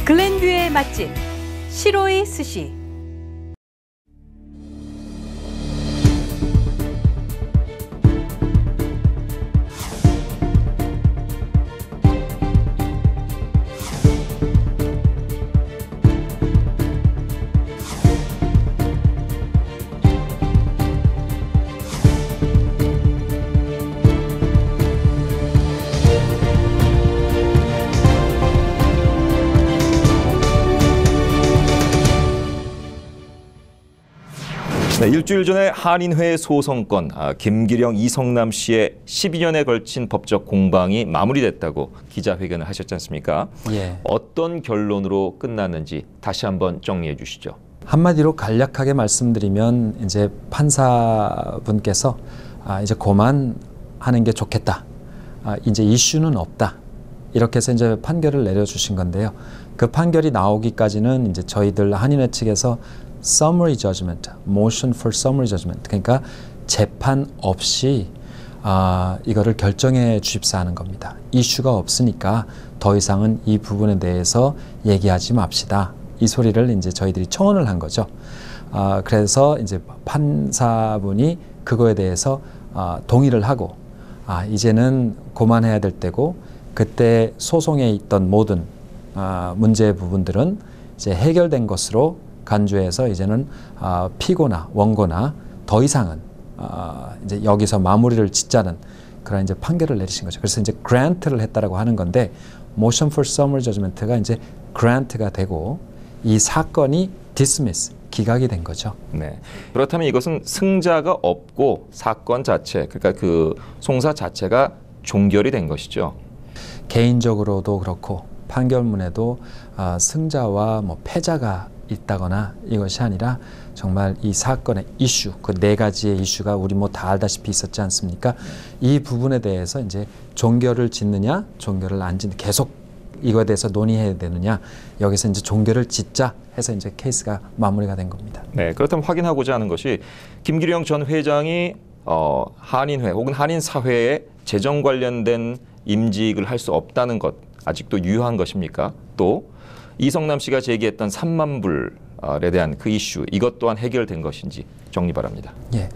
글렌뷰의 맛집 시로이 스시. 네, 일주일 전에 한인회 소송건 김기령, 이성남 씨의 12년에 걸친 법적 공방이 마무리됐다고 기자회견을 하셨지 않습니까? 예. 어떤 결론으로 끝났는지 다시 한번 정리해 주시죠. 한마디로 간략하게 말씀드리면 이제 판사분께서 이제 그만하는 게 좋겠다. 이제 이슈는 없다. 이렇게 해서 이제 판결을 내려주신 건데요. 그 판결이 나오기까지는 이제 저희들 한인회 측에서 summary judgment, motion for summary judgment, 그러니까 재판 없이 이거를 결정해 주십사 하는 겁니다. 이슈가 없으니까 더 이상은 이 부분에 대해서 얘기하지 맙시다. 이 소리를 이제 저희들이 청원을 한 거죠. 그래서 이제 판사분이 그거에 대해서 동의를 하고 이제는 그만해야 될 때고 그때 소송에 있던 모든 문제 부분들은 이제 해결된 것으로 간주해서 이제는 피고나 원고나 더 이상은 이제 여기서 마무리를 짓자는 그런 이제 판결을 내리신 거죠. 그래서 이제 grant를 했다라고 하는 건데 motion for summary judgment가 이제 grant가 되고 이 사건이 dismiss 기각이 된 거죠. 네. 그렇다면 이것은 승자가 없고 사건 자체, 그러니까 그 송사 자체가 종결이 된 것이죠. 개인적으로도 그렇고 판결문에도 승자와 뭐 패자가 있다거나 이것이 아니라 정말 이 사건의 이슈, 그 네 가지의 이슈가 우리 뭐 다 알다시피 있었지 않습니까? 이 부분에 대해서 이제 종결을 짓느냐, 종결을 안 짓느냐, 계속 이거에 대해서 논의해야 되느냐, 여기서 이제 종결을 짓자 해서 이제 케이스가 마무리가 된 겁니다. 네, 그렇다면 확인하고자 하는 것이 김기령 전 회장이 한인회 혹은 한인사회에 재정 관련된 임직을 할 수 없다는 것 아직도 유효한 것입니까? 또 이성남 씨가 제기했던 3만 불에 대한 그 이슈, 이것 또한 해결된 것인지 정리 바랍니다. 예,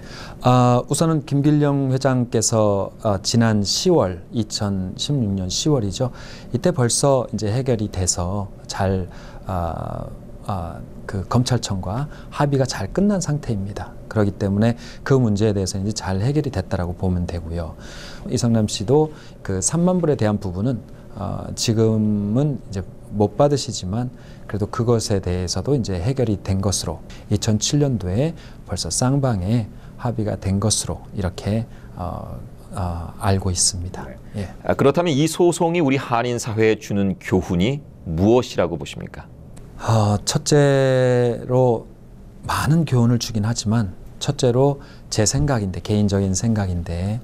우선은 김기령 회장께서 지난 10월, 2016년 10월이죠. 이때 벌써 이제 해결이 돼서 잘 그 검찰청과 합의가 잘 끝난 상태입니다. 그렇기 때문에 그 문제에 대해서 이제 잘 해결이 됐다라고 보면 되고요. 이성남 씨도 그 3만 불에 대한 부분은 지금은 이제 못 받으시지만 그래도 그것에 대해서도 이제 해결이 된 것으로 2007년도에 벌써 쌍방에 합의가 된 것으로 이렇게 알고 있습니다. 네. 예. 그렇다면 이 소송이 우리 한인 사회에 주는 교훈이 무엇이라고 보십니까? 첫째로 많은 교훈을 주긴 하지만 첫째로 제 생각인데 개인적인 생각인데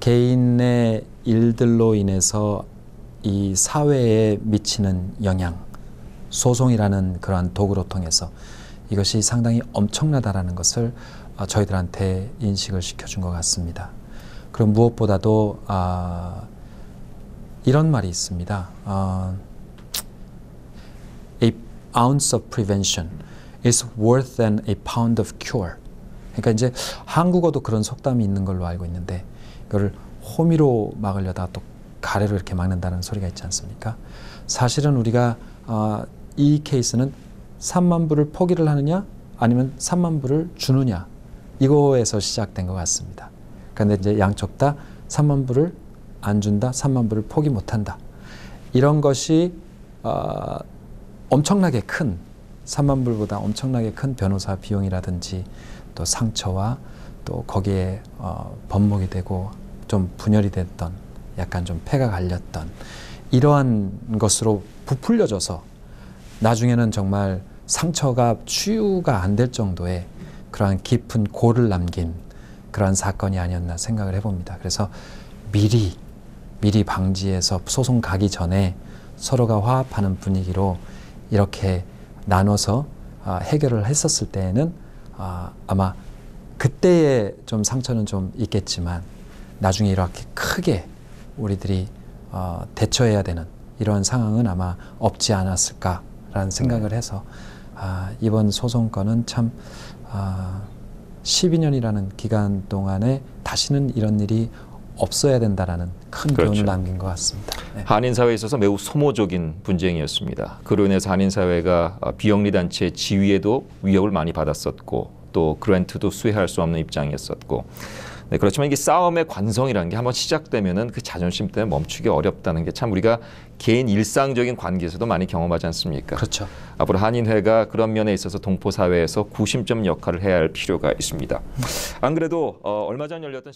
개인의 일들로 인해서 이 사회에 미치는 영향, 소송이라는 그러한 도구로 통해서 이것이 상당히 엄청나다라는 것을 저희들한테 인식을 시켜준 것 같습니다. 그럼 무엇보다도 이런 말이 있습니다. A ounce of prevention is worth than a pound of cure. 그러니까 이제 한국어도 그런 속담이 있는 걸로 알고 있는데 이거를 호미로 막으려다 또 가래로 이렇게 막는다는 소리가 있지 않습니까? 사실은 우리가 이 케이스는 3만 불을 포기를 하느냐 아니면 3만 불을 주느냐 이거에서 시작된 것 같습니다. 그런데 이제 양쪽 다 3만 불을 안 준다, 3만 불을 포기 못한다. 이런 것이 엄청나게 큰 3만 불보다 엄청나게 큰 변호사 비용이라든지 또 상처와 또 거기에 번복이 되고 좀 분열이 됐던 약간 좀 폐가 갈렸던 이러한 것으로 부풀려져서 나중에는 정말 상처가 치유가 안 될 정도의 그러한 깊은 골을 남긴 그러한 사건이 아니었나 생각을 해봅니다. 그래서 미리 방지해서 소송 가기 전에 서로가 화합하는 분위기로 이렇게 나눠서 해결을 했었을 때에는 아마 그때의 좀 상처는 좀 있겠지만 나중에 이렇게 크게 우리들이 대처해야 되는 이러한 상황은 아마 없지 않았을까라는 생각을 해서 이번 소송건은 참 12년이라는 기간 동안에 다시는 이런 일이 없어야 된다라는 큰 그렇죠. 교훈을 남긴 것 같습니다. 네. 한인 사회에 있어서 매우 소모적인 분쟁이었습니다. 그로 인해서 한인 사회가 비영리 단체의 지위에도 위협을 많이 받았었고 또 그랜트도 수혜할 수 없는 입장이었었고 네, 그렇지만 이게 싸움의 관성이라는 게 한번 시작되면은 그 자존심 때문에 멈추기 어렵다는 게 참 우리가 개인 일상적인 관계에서도 많이 경험하지 않습니까? 그렇죠. 앞으로 한인회가 그런 면에 있어서 동포 사회에서 구심점 역할을 해야 할 필요가 있습니다. 안 그래도 얼마 전 열렸던